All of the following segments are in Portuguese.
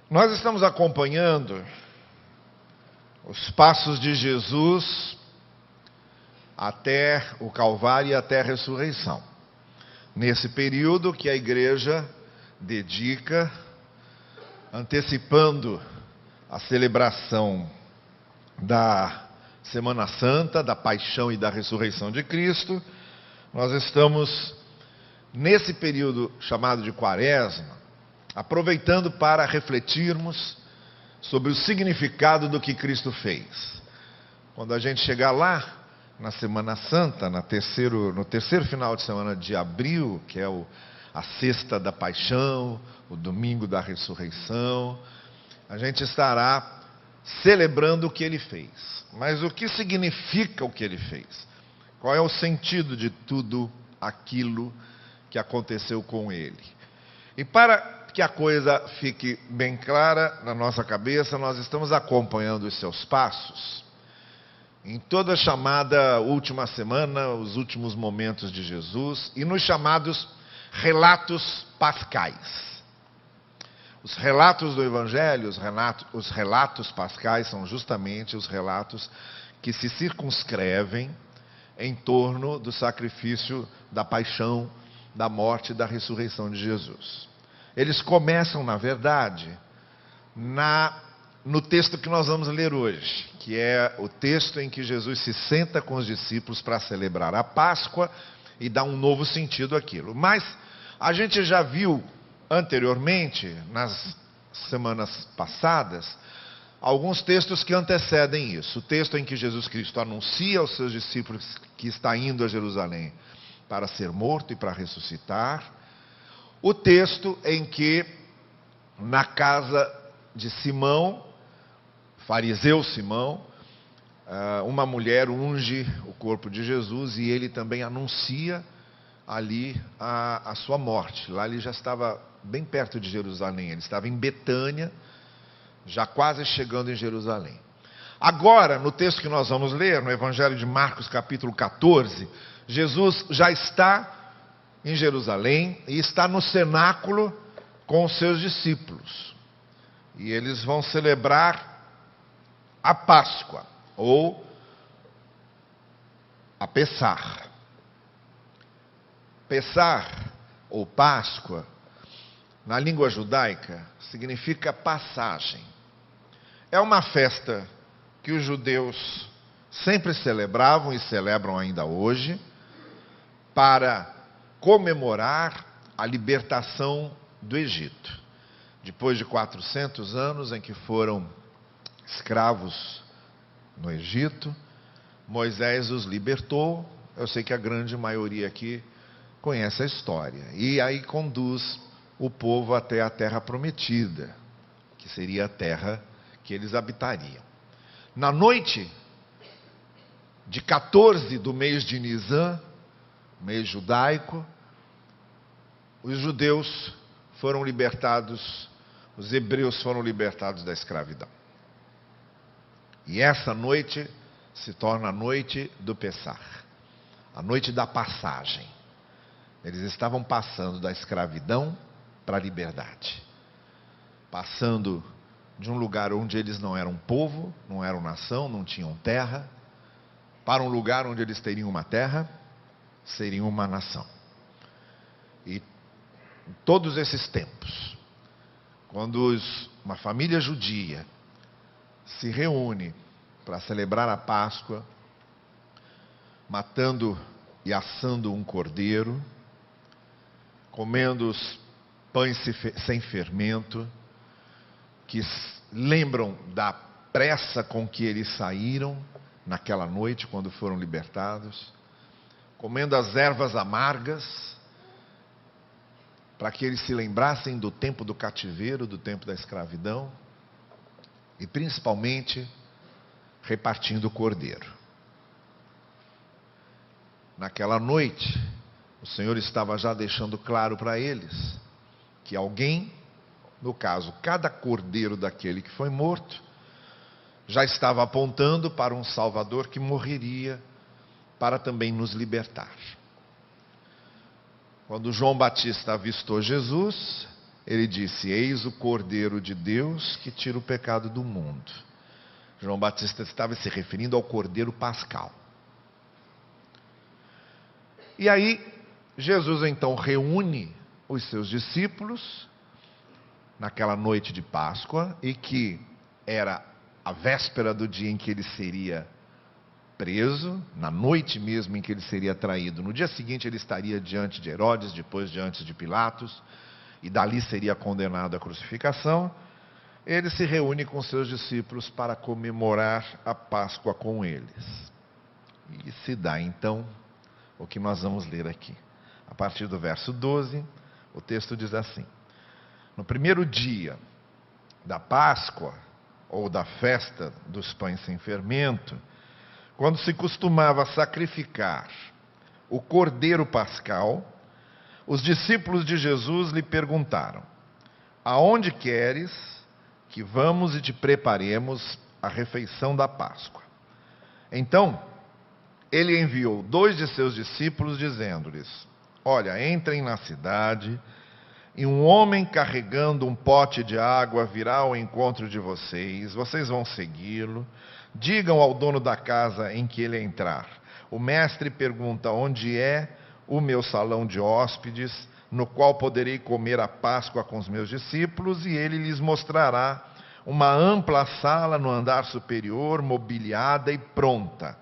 Nós estamos acompanhando os passos de Jesus até o Calvário e até a ressurreição. Nesse período que a igreja dedica, antecipando a celebração da Semana Santa, da paixão e da ressurreição de Cristo, nós estamos nesse período chamado de Quaresma, aproveitando para refletirmos sobre o significado do que Cristo fez. Quando a gente chegar lá, na Semana Santa, no terceiro final de semana de abril, que é a sexta da paixão, o domingo da ressurreição, a gente estará celebrando o que ele fez. Mas o que significa o que ele fez? Qual é o sentido de tudo aquilo que aconteceu com ele? E para que a coisa fique bem clara na nossa cabeça, nós estamos acompanhando os seus passos em toda a chamada última semana, os últimos momentos de Jesus, e nos chamados relatos pascais. Os relatos do Evangelho, os relatos pascais, são justamente os relatos que se circunscrevem em torno do sacrifício, da paixão, da morte e da ressurreição de Jesus. Eles começam, na verdade, no texto que nós vamos ler hoje, que é o texto em que Jesus se senta com os discípulos para celebrar a Páscoa e dá um novo sentido àquilo. Mas a gente já viu anteriormente, nas semanas passadas, alguns textos que antecedem isso. O texto em que Jesus Cristo anuncia aos seus discípulos que está indo a Jerusalém para ser morto e para ressuscitar. O texto em que, na casa de Simão, fariseu Simão, uma mulher unge o corpo de Jesus e ele também anuncia ali a sua morte. Lá ele já estava bem perto de Jerusalém, ele estava em Betânia, já quase chegando em Jerusalém. Agora, no texto que nós vamos ler, no Evangelho de Marcos, capítulo 14, Jesus já está em Jerusalém e está no cenáculo com os seus discípulos. E eles vão celebrar a Páscoa, ou a Pessar. Pessar, ou Páscoa, na língua judaica, significa passagem. É uma festa que os judeus sempre celebravam e celebram ainda hoje, para comemorar a libertação do Egito. Depois de 400 anos em que foram escravos no Egito, Moisés os libertou. Eu sei que a grande maioria aqui conhece a história. E aí conduz o povo até a terra prometida, que seria a terra que eles habitariam. Na noite de 14 do mês de Nisan, mês judaico, os judeus foram libertados, os hebreus foram libertados da escravidão. E essa noite se torna a noite do Pessar, a noite da passagem. Eles estavam passando da escravidão para a liberdade, passando de um lugar onde eles não eram povo, não eram nação, não tinham terra, para um lugar onde eles teriam uma terra, seriam uma nação. E em todos esses tempos, quando uma família judia se reúne para celebrar a Páscoa, matando e assando um cordeiro, comendo os pães sem fermento, que lembram da pressa com que eles saíram naquela noite, quando foram libertados, comendo as ervas amargas, para que eles se lembrassem do tempo do cativeiro, do tempo da escravidão, e principalmente repartindo o cordeiro. Naquela noite, o Senhor estava já deixando claro para eles que alguém, no caso, cada cordeiro daquele que foi morto, já estava apontando para um Salvador que morreria para também nos libertar. Quando João Batista avistou Jesus, ele disse: eis o Cordeiro de Deus que tira o pecado do mundo. João Batista estava se referindo ao Cordeiro Pascal. E aí, Jesus então reúne os seus discípulos naquela noite de Páscoa, e que era a véspera do dia em que ele seria preso, na noite mesmo em que ele seria traído. No dia seguinte ele estaria diante de Herodes, depois diante de Pilatos, e dali seria condenado à crucificação. Ele se reúne com seus discípulos para comemorar a Páscoa com eles. E se dá então o que nós vamos ler aqui. A partir do verso 12, o texto diz assim: no primeiro dia da Páscoa, ou da festa dos pães sem fermento, quando se costumava sacrificar o cordeiro pascal, os discípulos de Jesus lhe perguntaram: aonde queres que vamos e te preparemos a refeição da Páscoa? Então, ele enviou 2 de seus discípulos, dizendo-lhes: olha, entrem na cidade, e um homem carregando um pote de água virá ao encontro de vocês. Vocês vão segui-lo. Digam ao dono da casa em que ele entrar: o mestre pergunta, onde é o meu salão de hóspedes, no qual poderei comer a Páscoa com os meus discípulos, e ele lhes mostrará uma ampla sala no andar superior, mobiliada e pronta.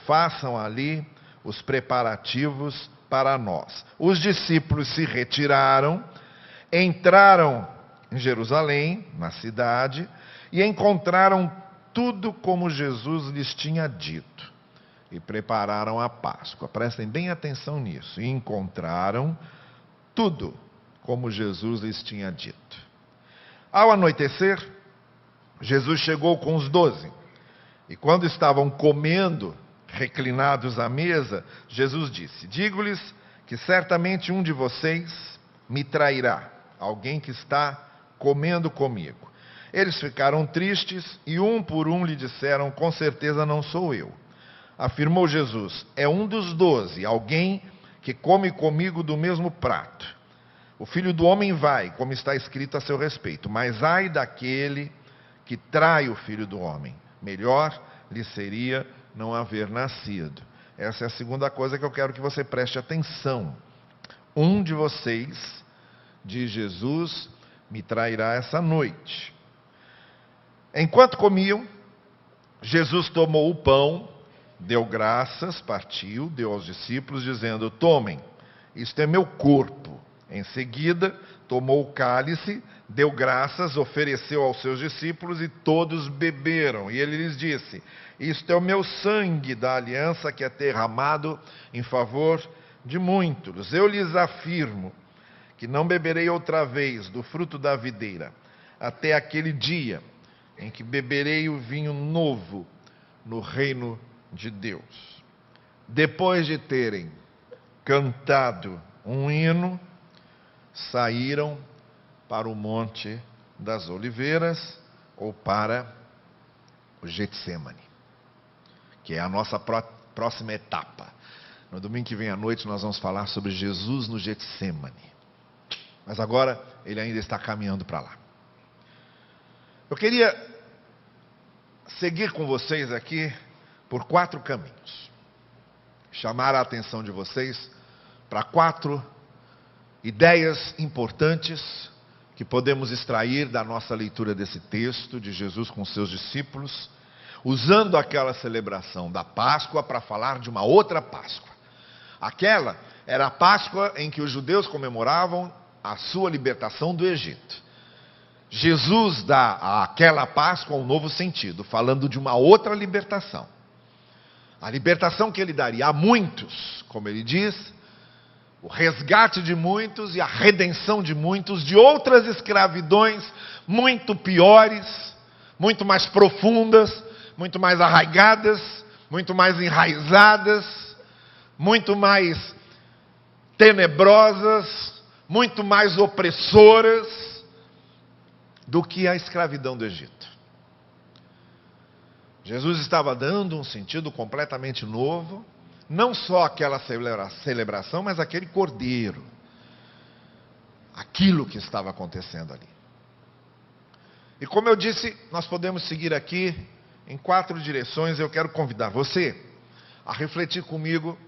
Façam ali os preparativos para nós. Os discípulos se retiraram, entraram em Jerusalém, na cidade, e encontraram tudo como Jesus lhes tinha dito, e prepararam a Páscoa. Prestem bem atenção nisso. E encontraram tudo como Jesus lhes tinha dito. Ao anoitecer, Jesus chegou com os 12, e quando estavam comendo, reclinados à mesa, Jesus disse: digo-lhes que certamente um de vocês me trairá, alguém que está comendo comigo. Eles ficaram tristes e um por um lhe disseram: com certeza não sou eu. Afirmou Jesus: é um dos 12, alguém que come comigo do mesmo prato. O Filho do Homem vai, como está escrito a seu respeito, mas ai daquele que trai o Filho do Homem. Melhor lhe seria não haver nascido. Essa é a segunda coisa que eu quero que você preste atenção. Um de vocês, diz Jesus, me trairá essa noite. Enquanto comiam, Jesus tomou o pão, deu graças, partiu, deu aos discípulos, dizendo: tomem, isto é meu corpo. Em seguida, tomou o cálice, deu graças, ofereceu aos seus discípulos e todos beberam. E ele lhes disse: isto é o meu sangue da aliança que é derramado em favor de muitos. Eu lhes afirmo que não beberei outra vez do fruto da videira, até aquele dia em que beberei o vinho novo no reino de Deus. Depois de terem cantado um hino, saíram para o Monte das Oliveiras, ou para o Getsêmani, que é a nossa próxima etapa. No domingo que vem à noite nós vamos falar sobre Jesus no Getsêmani. Mas agora ele ainda está caminhando para lá. Eu queria seguir com vocês aqui por 4 caminhos. Chamar a atenção de vocês para 4 ideias importantes que podemos extrair da nossa leitura desse texto de Jesus com seus discípulos, usando aquela celebração da Páscoa para falar de uma outra Páscoa. Aquela era a Páscoa em que os judeus comemoravam a sua libertação do Egito. Jesus dá àquela Páscoa um novo sentido, falando de uma outra libertação. A libertação que ele daria a muitos, como ele diz, o resgate de muitos e a redenção de muitos de outras escravidões muito piores, muito mais profundas, muito mais arraigadas, muito mais enraizadas, muito mais tenebrosas, muito mais opressoras do que a escravidão do Egito. Jesus estava dando um sentido completamente novo, não só aquela celebração, mas aquele cordeiro. aquilo que estava acontecendo ali. E como eu disse, nós podemos seguir aqui em 4 direções. Eu quero convidar você a refletir comigo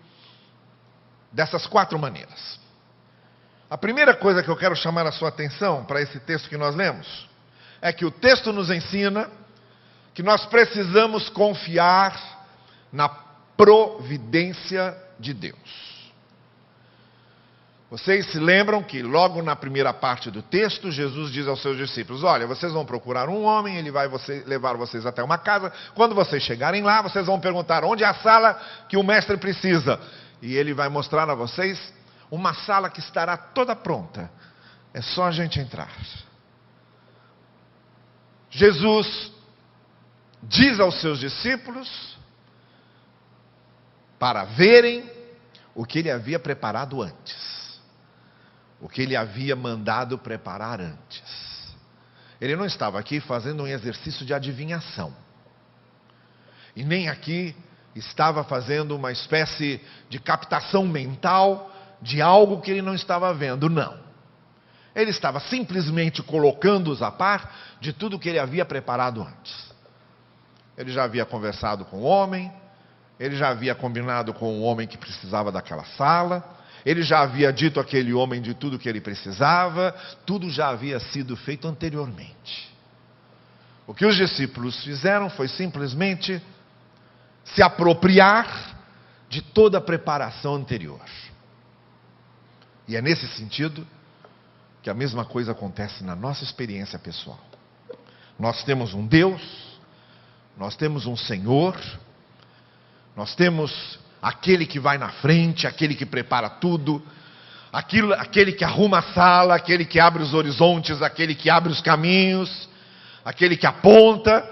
dessas 4 maneiras. A primeira coisa que eu quero chamar a sua atenção para esse texto que nós lemos é que o texto nos ensina que nós precisamos confiar na providência de Deus. Vocês se lembram que logo na primeira parte do texto, Jesus diz aos seus discípulos: olha, vocês vão procurar um homem, ele vai levar vocês até uma casa. Quando vocês chegarem lá, vocês vão perguntar onde é a sala que o mestre precisa. E ele vai mostrar a vocês uma sala que estará toda pronta. É só a gente entrar. Jesus diz aos seus discípulos para verem o que ele havia preparado antes. O que ele havia mandado preparar antes. Ele não estava aqui fazendo um exercício de adivinhação. E nem aqui estava fazendo uma espécie de captação mental de algo que ele não estava vendo, não. Ele estava simplesmente colocando-os a par de tudo que ele havia preparado antes. Ele já havia conversado com o homem, ele já havia combinado com o homem que precisava daquela sala, ele já havia dito àquele homem de tudo que ele precisava, tudo já havia sido feito anteriormente. O que os discípulos fizeram foi simplesmente se apropriar de toda a preparação anterior. E é nesse sentido que a mesma coisa acontece na nossa experiência pessoal. Nós temos um Deus, nós temos um Senhor, nós temos aquele que vai na frente, aquele que prepara tudo, aquele que arruma a sala, aquele que abre os horizontes, aquele que abre os caminhos, aquele que aponta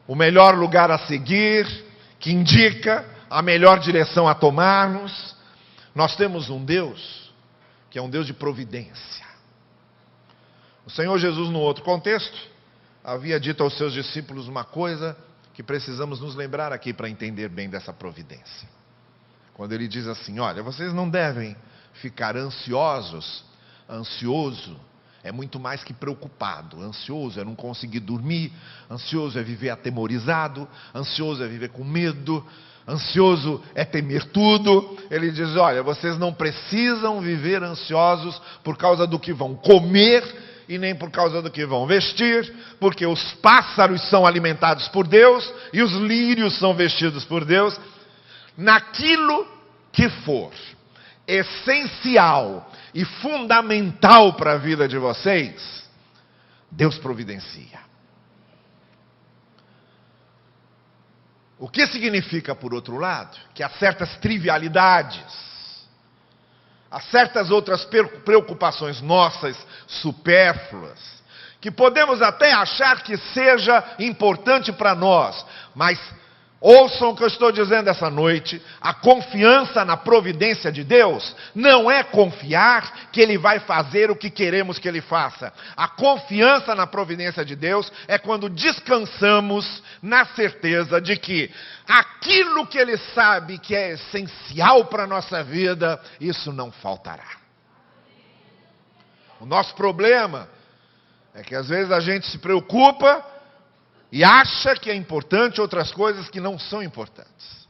o melhor lugar a seguir, que indica a melhor direção a tomarmos. Nós temos um Deus que é um Deus de providência. O Senhor Jesus, no outro contexto, havia dito aos seus discípulos uma coisa que precisamos nos lembrar aqui para entender bem dessa providência. Quando ele diz assim: olha, vocês não devem ficar ansiosos. Ansioso é muito mais que preocupado. Ansioso é não conseguir dormir, ansioso é viver atemorizado, ansioso é viver com medo, ansioso é temer tudo. Ele diz: olha, vocês não precisam viver ansiosos por causa do que vão comer e nem por causa do que vão vestir, porque os pássaros são alimentados por Deus e os lírios são vestidos por Deus. Naquilo que for essencial e fundamental para a vida de vocês, Deus providencia. O que significa, por outro lado, que há certas trivialidades, há certas outras preocupações nossas supérfluas, que podemos até achar que seja importante para nós, mas ouçam o que eu estou dizendo essa noite: a confiança na providência de Deus não é confiar que Ele vai fazer o que queremos que Ele faça. A confiança na providência de Deus é quando descansamos na certeza de que aquilo que Ele sabe que é essencial para a nossa vida, isso não faltará. O nosso problema é que às vezes a gente se preocupa e acha que é importante outras coisas que não são importantes.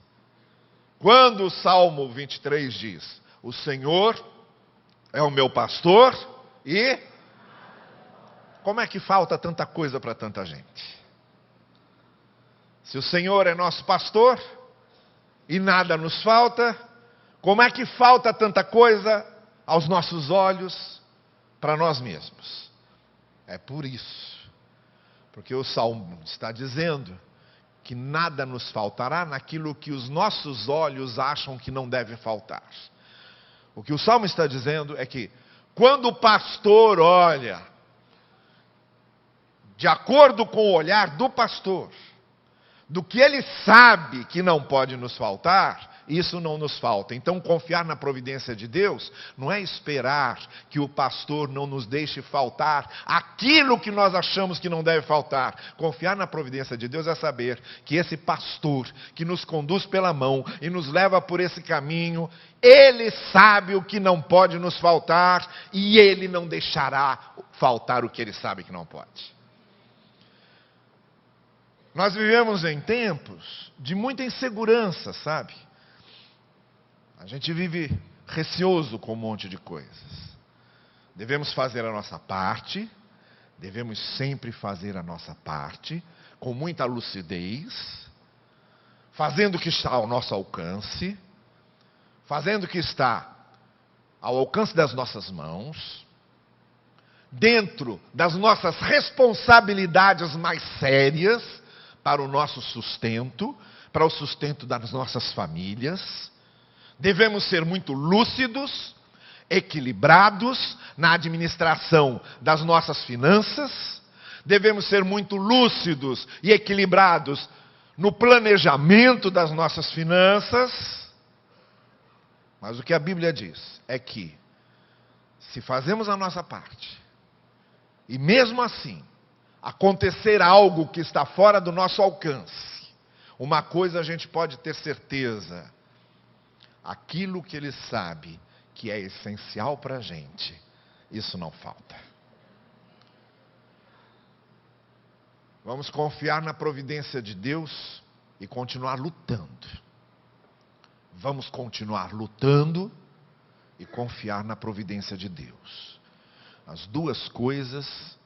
Quando o Salmo 23 diz: o Senhor é o meu pastor e... como é que falta tanta coisa para tanta gente? Se o Senhor é nosso pastor e nada nos falta, como é que falta tanta coisa aos nossos olhos para nós mesmos? É por isso. Porque o Salmo está dizendo que nada nos faltará naquilo que os nossos olhos acham que não deve faltar. O que o Salmo está dizendo é que quando o pastor olha, de acordo com o olhar do pastor, do que ele sabe que não pode nos faltar, isso não nos falta. Então, confiar na providência de Deus não é esperar que o pastor não nos deixe faltar aquilo que nós achamos que não deve faltar. Confiar na providência de Deus é saber que esse pastor que nos conduz pela mão e nos leva por esse caminho, ele sabe o que não pode nos faltar e ele não deixará faltar o que ele sabe que não pode. Nós vivemos em tempos de muita insegurança, sabe? A gente vive receoso com um monte de coisas. Devemos fazer a nossa parte, devemos sempre fazer a nossa parte, com muita lucidez, fazendo o que está ao nosso alcance, fazendo o que está ao alcance das nossas mãos, dentro das nossas responsabilidades mais sérias, para o nosso sustento, para o sustento das nossas famílias. Devemos ser muito lúcidos, equilibrados na administração das nossas finanças. Devemos ser muito lúcidos e equilibrados no planejamento das nossas finanças. Mas o que a Bíblia diz é que, se fazemos a nossa parte, e mesmo assim, acontecer algo que está fora do nosso alcance, uma coisa a gente pode ter certeza: aquilo que Ele sabe que é essencial para a gente, isso não falta. Vamos confiar na providência de Deus e continuar lutando. Vamos continuar lutando e confiar na providência de Deus. As duas coisas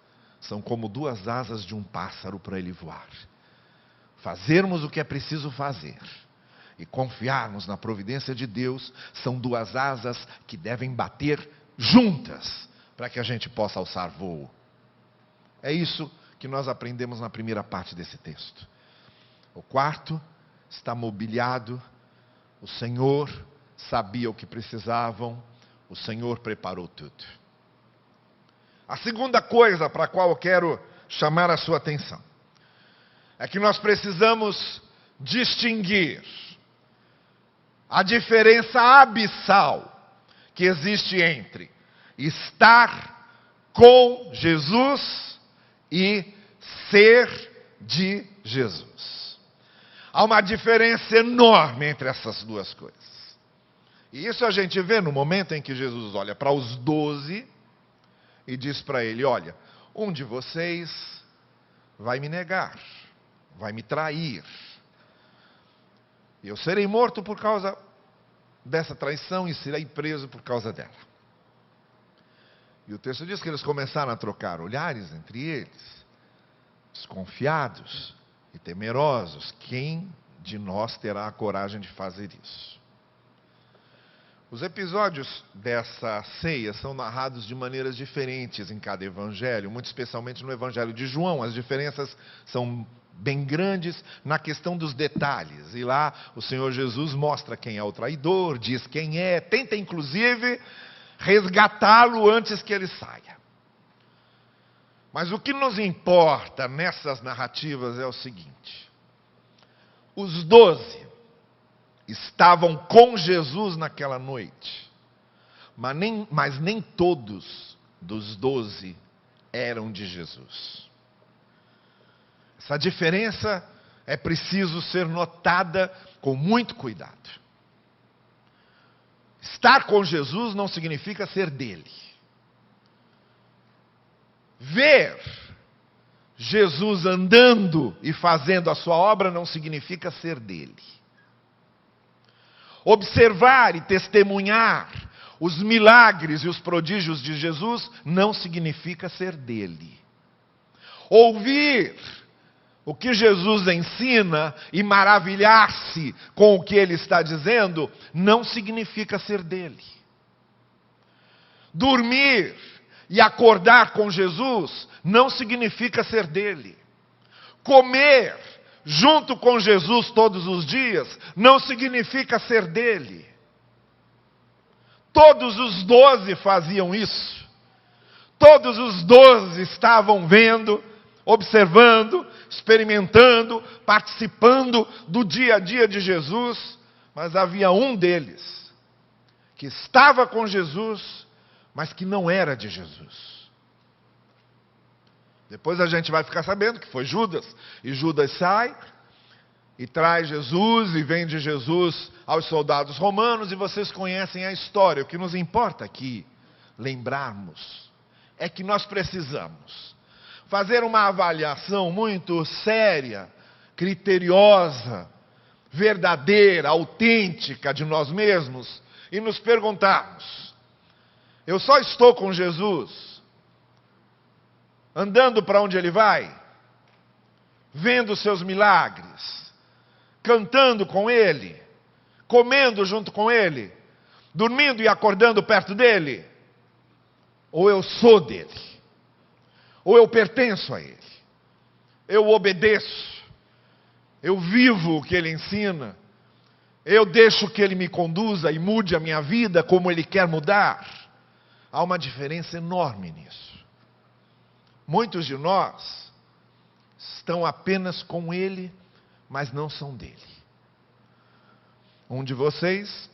são como duas asas de um pássaro para ele voar. Fazermos o que é preciso fazer e confiarmos na providência de Deus são duas asas que devem bater juntas para que a gente possa alçar voo. É isso que nós aprendemos na primeira parte desse texto. O quarto está mobiliado. O Senhor sabia o que precisavam. O Senhor preparou tudo. A segunda coisa para a qual eu quero chamar a sua atenção é que nós precisamos distinguir a diferença abissal que existe entre estar com Jesus e ser de Jesus. Há uma diferença enorme entre essas duas coisas. E isso a gente vê no momento em que Jesus olha para os 12 e diz para ele: olha, um de vocês vai me negar, vai me trair. E eu serei morto por causa dessa traição e serei preso por causa dela. E o texto diz que eles começaram a trocar olhares entre eles, desconfiados e temerosos. Quem de nós terá a coragem de fazer isso? Os episódios dessa ceia são narrados de maneiras diferentes em cada evangelho, muito especialmente no evangelho de João. As diferenças são bem grandes na questão dos detalhes. E lá o Senhor Jesus mostra quem é o traidor, diz quem é, tenta inclusive resgatá-lo antes que ele saia. Mas o que nos importa nessas narrativas é o seguinte: os 12 estavam com Jesus naquela noite, mas nem todos dos 12 eram de Jesus. Essa diferença é preciso ser notada com muito cuidado. Estar com Jesus não significa ser dele. Ver Jesus andando e fazendo a sua obra não significa ser dele. Observar e testemunhar os milagres e os prodígios de Jesus não significa ser dele. Ouvir o que Jesus ensina e maravilhar-se com o que ele está dizendo não significa ser dele. Dormir e acordar com Jesus não significa ser dele. Comer junto com Jesus todos os dias não significa ser dele. Todos os 12 faziam isso. Todos os 12 estavam vendo, observando, experimentando, participando do dia a dia de Jesus, Mas havia um deles que estava com Jesus, mas que não era de Jesus. Depois a gente vai ficar sabendo que foi Judas. E Judas sai e traz Jesus e vende Jesus aos soldados romanos. E vocês conhecem a história. O que nos importa aqui lembrarmos é que nós precisamos fazer uma avaliação muito séria, criteriosa, verdadeira, autêntica de nós mesmos e nos perguntarmos: eu só estou com Jesus andando para onde Ele vai, vendo os seus milagres, cantando com Ele, comendo junto com Ele, dormindo e acordando perto dEle? Ou eu sou dEle? Ou eu pertenço a Ele? Eu obedeço? Eu vivo o que Ele ensina? Eu deixo que Ele me conduza e mude a minha vida como Ele quer mudar? Há uma diferença enorme nisso. Muitos de nós estão apenas com Ele, mas não são dele. Um de vocês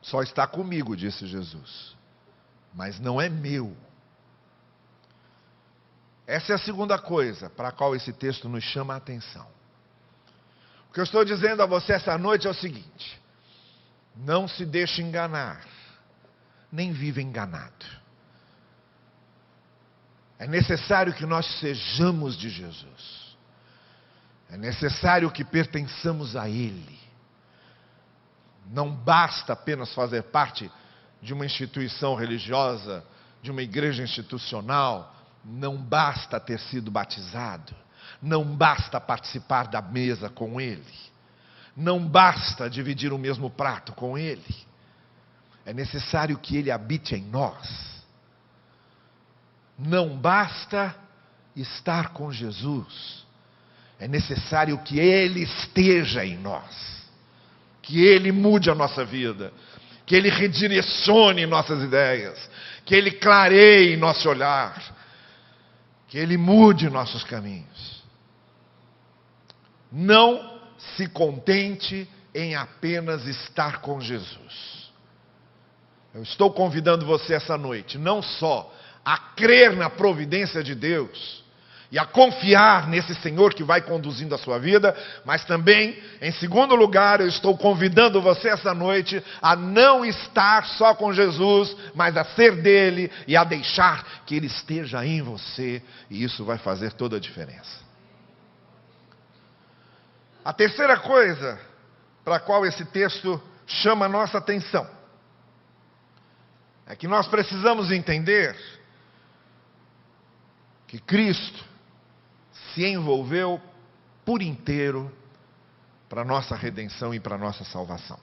só está comigo, disse Jesus, mas não é meu. Essa é a segunda coisa para a qual esse texto nos chama a atenção. O que eu estou dizendo a você essa noite é o seguinte: não se deixe enganar, nem viva enganado. É necessário que nós sejamos de Jesus. É necessário que pertençamos a Ele. Não basta apenas fazer parte de uma instituição religiosa, de uma igreja institucional. Não basta ter sido batizado. Não basta participar da mesa com Ele. Não basta dividir o mesmo prato com Ele. É necessário que Ele habite em nós. Não basta estar com Jesus. É necessário que Ele esteja em nós. Que Ele mude a nossa vida. Que Ele redirecione nossas ideias. Que Ele clareie nosso olhar. Que Ele mude nossos caminhos. Não se contente em apenas estar com Jesus. Eu estou convidando você essa noite, não só a crer na providência de Deus e a confiar nesse Senhor que vai conduzindo a sua vida, mas também, em segundo lugar, eu estou convidando você essa noite a não estar só com Jesus, mas a ser dele e a deixar que Ele esteja em você, e isso vai fazer toda a diferença. A terceira coisa para a qual esse texto chama a nossa atenção é que nós precisamos entender que Cristo se envolveu por inteiro para a nossa redenção e para a nossa salvação.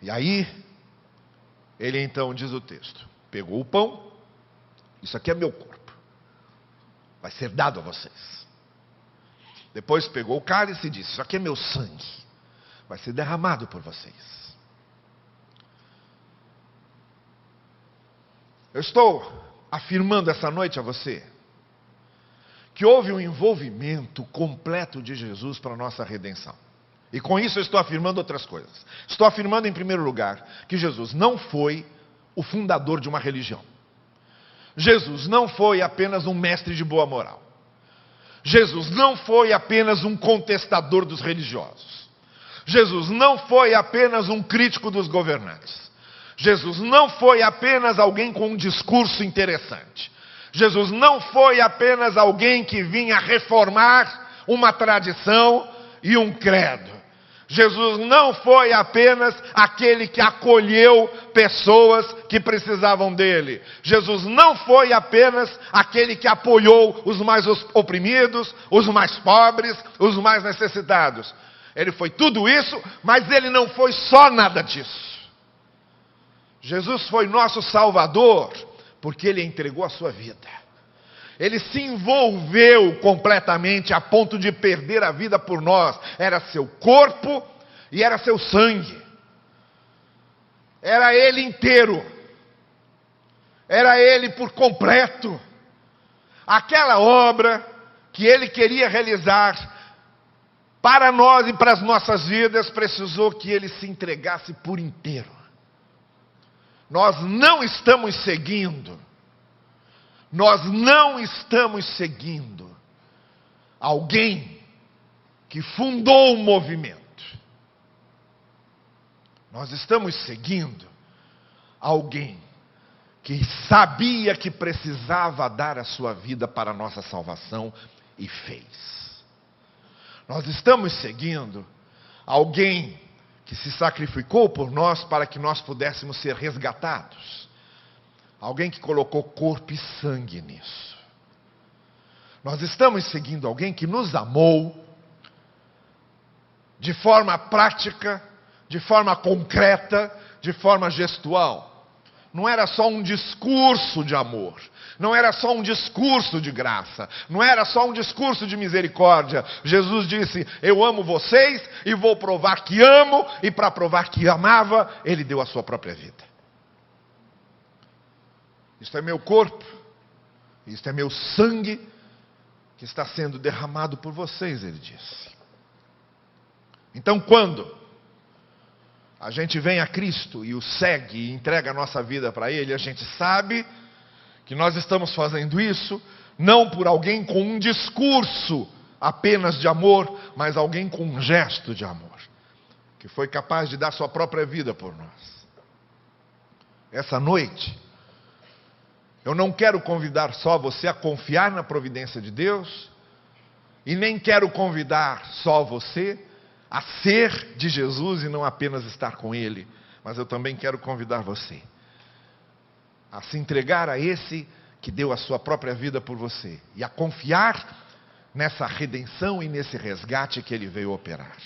E aí, Ele então, diz o texto, pegou o pão: isso aqui é meu corpo, vai ser dado a vocês. Depois pegou o cálice e disse: isso aqui é meu sangue, vai ser derramado por vocês. Eu estou afirmando essa noite a você que houve um envolvimento completo de Jesus para a nossa redenção. E com isso eu estou afirmando outras coisas. Estou afirmando, em primeiro lugar, que Jesus não foi o fundador de uma religião. Jesus não foi apenas um mestre de boa moral. Jesus não foi apenas um contestador dos religiosos. Jesus não foi apenas um crítico dos governantes. Jesus não foi apenas alguém com um discurso interessante. Jesus não foi apenas alguém que vinha reformar uma tradição e um credo. Jesus não foi apenas aquele que acolheu pessoas que precisavam dele. Jesus não foi apenas aquele que apoiou os mais oprimidos, os mais pobres, os mais necessitados. Ele foi tudo isso, mas ele não foi só nada disso. Jesus foi nosso Salvador, porque Ele entregou a sua vida. Ele se envolveu completamente a ponto de perder a vida por nós. Era seu corpo e era seu sangue. Era Ele inteiro. Era Ele por completo. Aquela obra que Ele queria realizar para nós e para as nossas vidas, precisou que ele se entregasse por inteiro. Nós não estamos seguindo alguém que fundou um movimento. Nós estamos seguindo alguém que sabia que precisava dar a sua vida para a nossa salvação e fez. Nós estamos seguindo alguém que se sacrificou por nós para que nós pudéssemos ser resgatados. Alguém que colocou corpo e sangue nisso. Nós estamos seguindo alguém que nos amou de forma prática, de forma concreta, de forma gestual. Não era só um discurso de amor. Não era só um discurso de graça. Não era só um discurso de misericórdia. Jesus disse: eu amo vocês e vou provar que amo. E para provar que amava, ele deu a sua própria vida. Isto é meu corpo. Isto é meu sangue que está sendo derramado por vocês, ele disse. Então, quando a gente vem a Cristo e o segue e entrega a nossa vida para Ele, a gente sabe que nós estamos fazendo isso não por alguém com um discurso apenas de amor, mas alguém com um gesto de amor, que foi capaz de dar sua própria vida por nós. Essa noite, eu não quero convidar só você a confiar na providência de Deus, e nem quero convidar só você a ser de Jesus e não apenas estar com Ele, mas eu também quero convidar você a se entregar a esse que deu a sua própria vida por você e a confiar nessa redenção e nesse resgate que Ele veio operar.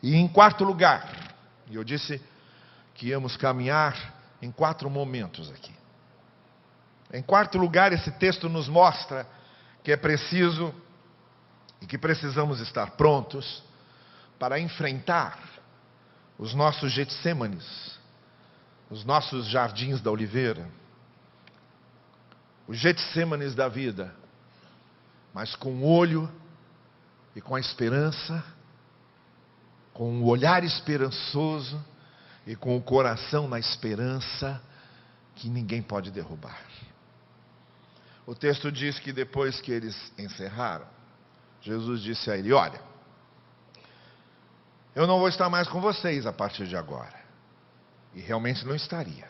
E em quarto lugar, e eu disse que íamos caminhar em 4 momentos aqui. Em quarto lugar, esse texto nos mostra que é preciso e que precisamos estar prontos para enfrentar os nossos Getsêmanes, os nossos jardins da oliveira, os Getsêmanes da vida, mas com o olho e com a esperança, com o olhar esperançoso e com o coração na esperança que ninguém pode derrubar. O texto diz que depois que eles encerraram, Jesus disse a ele: olha, eu não vou estar mais com vocês a partir de agora. E realmente não estaria.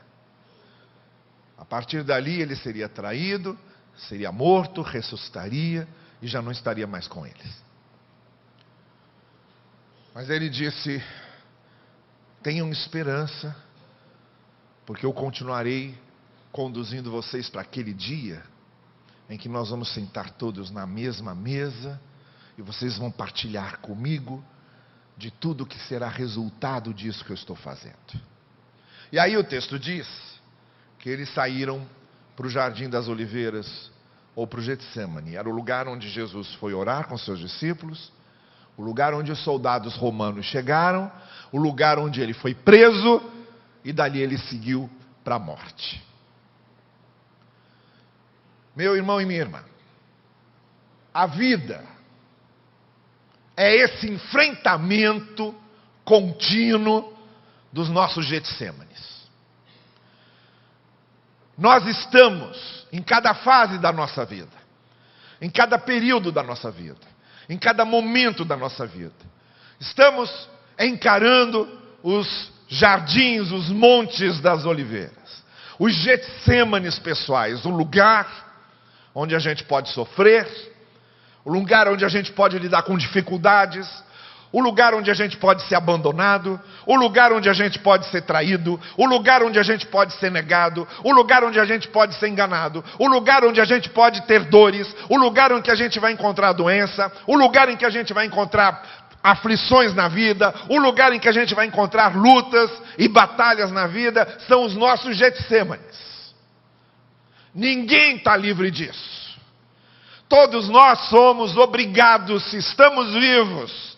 A partir dali ele seria traído, seria morto, ressuscitaria e já não estaria mais com eles. Mas ele disse: tenham esperança, porque eu continuarei conduzindo vocês para aquele dia em que nós vamos sentar todos na mesma mesa e vocês vão partilhar comigo de tudo que será resultado disso que eu estou fazendo. E aí o texto diz que eles saíram para o Jardim das Oliveiras, ou para o Getsêmani. Era o lugar onde Jesus foi orar com seus discípulos, o lugar onde os soldados romanos chegaram, o lugar onde ele foi preso, e dali ele seguiu para a morte. Meu irmão e minha irmã, a vida é esse enfrentamento contínuo dos nossos Getsêmanes. Nós estamos em cada fase da nossa vida, em cada período da nossa vida, em cada momento da nossa vida. Estamos encarando os jardins, os montes das oliveiras, os Getsêmanes pessoais, o lugar onde a gente pode sofrer, o lugar onde a gente pode lidar com dificuldades, o lugar onde a gente pode ser abandonado, o lugar onde a gente pode ser traído, o lugar onde a gente pode ser negado, o lugar onde a gente pode ser enganado, o lugar onde a gente pode ter dores, o lugar em que a gente vai encontrar doença, o lugar em que a gente vai encontrar aflições na vida, o lugar em que a gente vai encontrar lutas e batalhas na vida, são os nossos Getsêmanes. Ninguém está livre disso. Todos nós somos obrigados, se estamos vivos,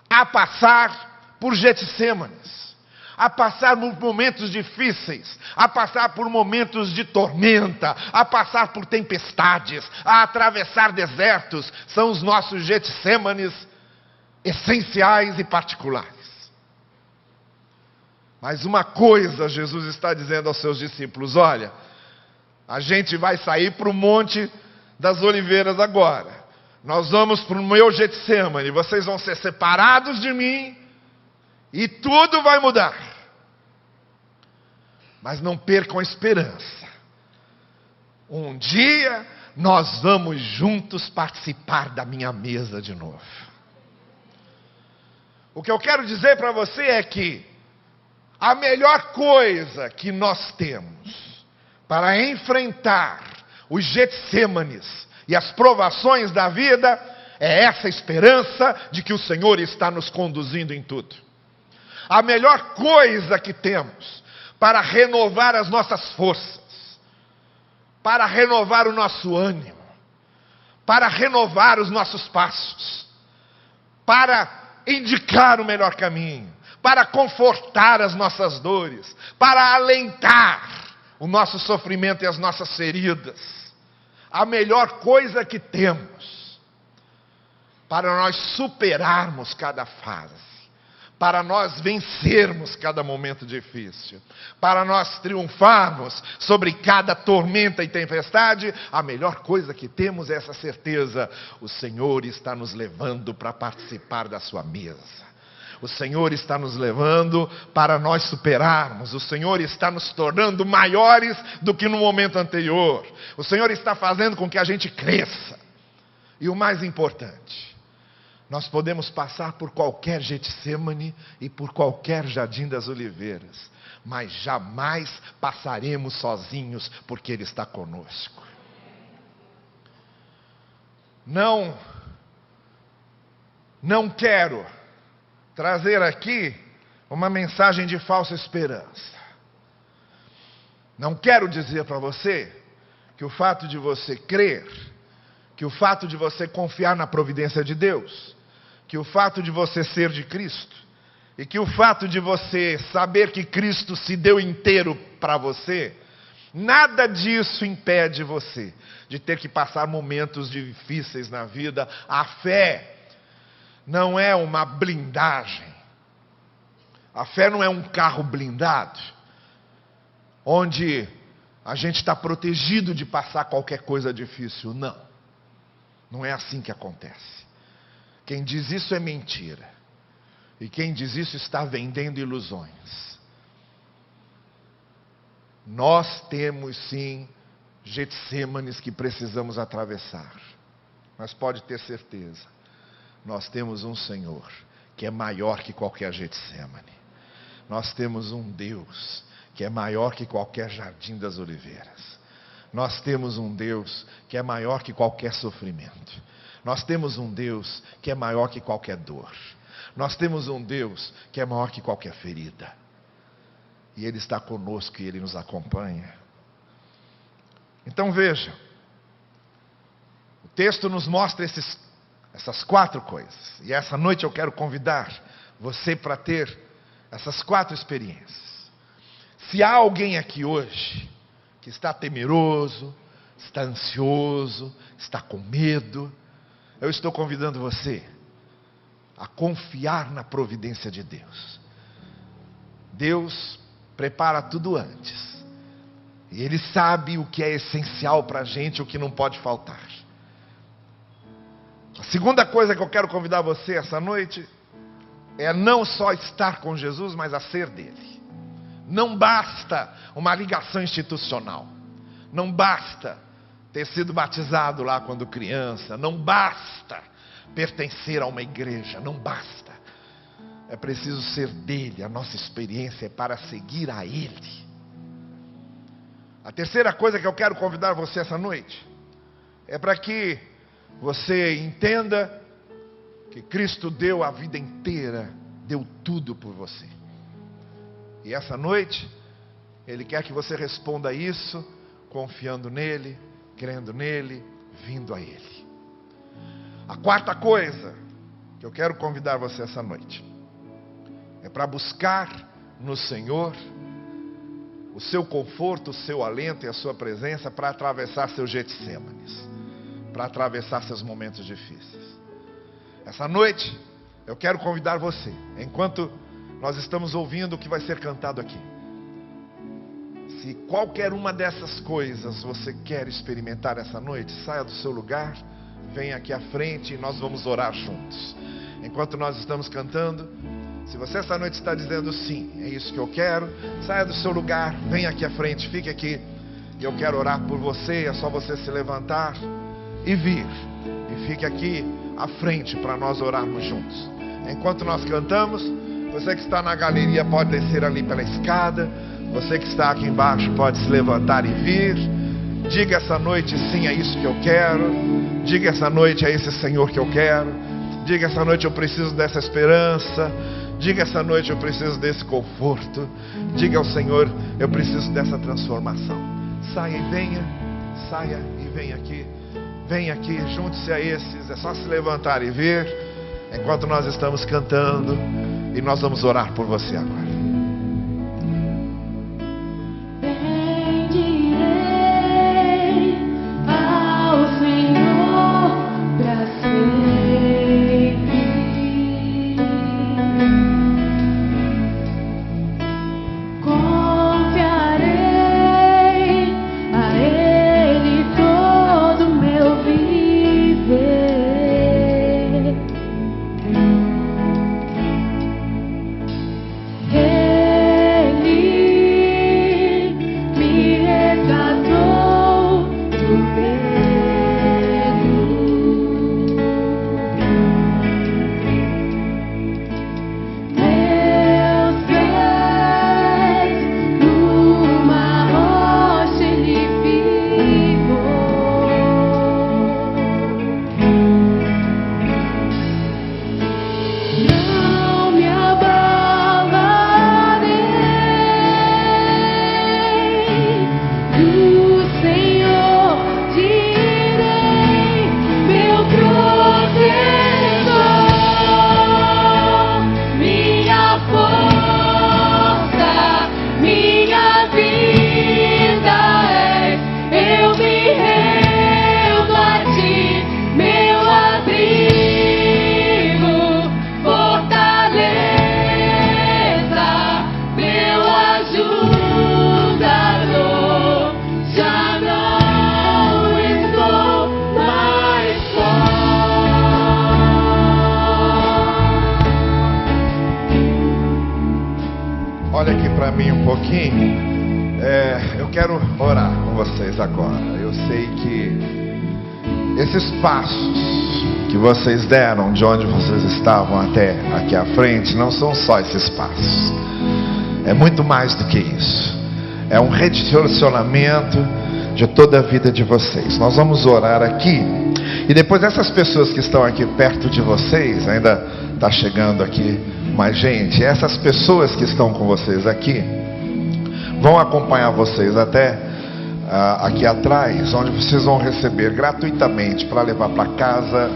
a passar por Getsêmanes, a passar por momentos difíceis, a passar por momentos de tormenta, a passar por tempestades, a atravessar desertos, são os nossos Getsêmanes essenciais e particulares. Mas uma coisa Jesus está dizendo aos seus discípulos: olha, a gente vai sair para o Monte das Oliveiras agora. Nós vamos para o meu Getsêmane, vocês vão ser separados de mim e tudo vai mudar. Mas não percam a esperança. Um dia nós vamos juntos participar da minha mesa de novo. O que eu quero dizer para você é que a melhor coisa que nós temos para enfrentar os Getsêmanes e as provações da vida é essa esperança de que o Senhor está nos conduzindo em tudo. A melhor coisa que temos para renovar as nossas forças, para renovar o nosso ânimo, para renovar os nossos passos, para indicar o melhor caminho, para confortar as nossas dores, para alentar o nosso sofrimento e as nossas feridas. A melhor coisa que temos para nós superarmos cada fase, para nós vencermos cada momento difícil, para nós triunfarmos sobre cada tormenta e tempestade, a melhor coisa que temos é essa certeza: o Senhor está nos levando para participar da sua mesa. O Senhor está nos levando para nós superarmos. O Senhor está nos tornando maiores do que no momento anterior. O Senhor está fazendo com que a gente cresça. E o mais importante, nós podemos passar por qualquer Getsêmane e por qualquer Jardim das Oliveiras, mas jamais passaremos sozinhos, porque Ele está conosco. Não quero trazer aqui uma mensagem de falsa esperança. Não quero dizer para você que o fato de você crer, que o fato de você confiar na providência de Deus, que o fato de você ser de Cristo, e que o fato de você saber que Cristo se deu inteiro para você, nada disso impede você de ter que passar momentos difíceis na vida. A fé não é uma blindagem. A fé não é um carro blindado, onde a gente está protegido de passar qualquer coisa difícil. Não. Não é assim que acontece. Quem diz isso é mentira. E quem diz isso está vendendo ilusões. Nós temos sim Getsêmanes que precisamos atravessar. Mas pode ter certeza, nós temos um Senhor que é maior que qualquer Getsêmane. Nós temos um Deus que é maior que qualquer Jardim das Oliveiras. Nós temos um Deus que é maior que qualquer sofrimento. Nós temos um Deus que é maior que qualquer dor. Nós temos um Deus que é maior que qualquer ferida. E Ele está conosco e Ele nos acompanha. Então veja, o texto nos mostra essas 4 coisas. E essa noite eu quero convidar você para ter essas 4 experiências. Se há alguém aqui hoje que está temeroso, está ansioso, está com medo, eu estou convidando você a confiar na providência de Deus. Deus prepara tudo antes. E Ele sabe o que é essencial para a gente, o que não pode faltar. A segunda coisa que eu quero convidar você essa noite é não só estar com Jesus, mas a ser dele. Não basta uma ligação institucional. Não basta ter sido batizado lá quando criança. Não basta pertencer a uma igreja. Não basta. É preciso ser dele. A nossa experiência é para seguir a ele. A terceira coisa que eu quero convidar você essa noite é para que você entenda que Cristo deu a vida inteira, deu tudo por você. E essa noite, Ele quer que você responda isso, confiando nele, crendo nele, vindo a Ele. A quarta coisa que eu quero convidar você essa noite é para buscar no Senhor, o seu conforto, o seu alento e a sua presença para atravessar seus Getsêmanes, para atravessar seus momentos difíceis. Essa noite, eu quero convidar você, enquanto nós estamos ouvindo o que vai ser cantado aqui. Se qualquer uma dessas coisas você quer experimentar essa noite, saia do seu lugar, venha aqui à frente e nós vamos orar juntos. Enquanto nós estamos cantando, se você essa noite está dizendo sim, é isso que eu quero, saia do seu lugar, venha aqui à frente, fique aqui. E eu quero orar por você, é só você se levantar e vir. E fique aqui à frente para nós orarmos juntos. Enquanto nós cantamos, você que está na galeria pode descer ali pela escada. Você que está aqui embaixo pode se levantar e vir. Diga essa noite sim, é isso que eu quero. Diga essa noite, é esse Senhor que eu quero. Diga essa noite, eu preciso dessa esperança. Diga essa noite, eu preciso desse conforto. Diga ao Senhor, eu preciso dessa transformação. Saia e venha aqui. Venha aqui, junte-se a esses. É só se levantar e vir, enquanto nós estamos cantando. E nós vamos orar por você agora. Olha aqui para mim um pouquinho. Eu quero orar com vocês agora. Eu sei que esses passos que vocês deram de onde vocês estavam até aqui à frente não são só esses passos. É muito mais do que isso. É um redirecionamento de toda a vida de vocês. Nós vamos orar aqui. E depois essas pessoas que estão aqui perto de vocês, ainda está chegando aqui mais gente, essas pessoas que estão com vocês aqui vão acompanhar vocês até aqui atrás, onde vocês vão receber gratuitamente para levar para casa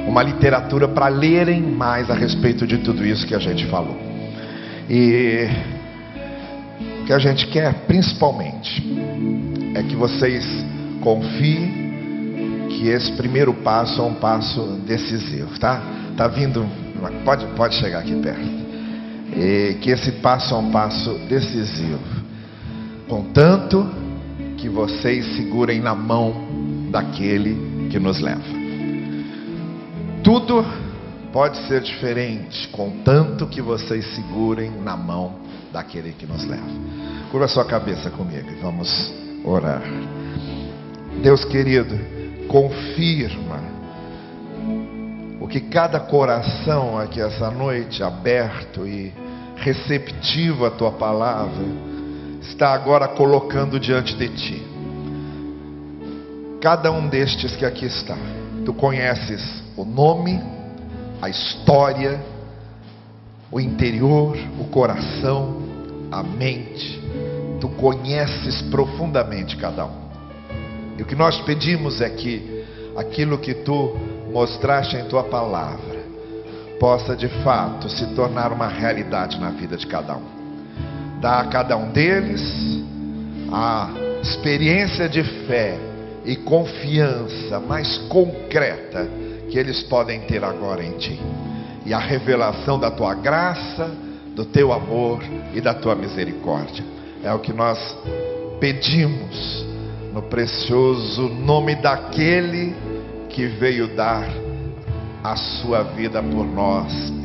uma literatura para lerem mais a respeito de tudo isso que a gente falou. E o que a gente quer principalmente é que vocês confiem que esse primeiro passo é um passo decisivo, tá? Tá vindo, pode chegar aqui perto. E que esse passo é um passo decisivo, contanto que vocês segurem na mão daquele que nos leva. Tudo pode ser diferente, contanto que vocês segurem na mão daquele que nos leva. Curva sua cabeça comigo e vamos orar. Deus querido, confirma o que cada coração aqui essa noite, aberto e receptivo à tua palavra, está agora colocando diante de ti. Cada um destes que aqui está, tu conheces o nome, a história, o interior, o coração, a mente. Tu conheces profundamente cada um. E o que nós pedimos é que aquilo que tu mostraste em tua palavra possa de fato se tornar uma realidade na vida de cada um. Dá a cada um deles a experiência de fé e confiança mais concreta que eles podem ter agora em Ti. E a revelação da Tua graça, do Teu amor e da Tua misericórdia. É o que nós pedimos no precioso nome daquele que veio dar a sua vida por nós.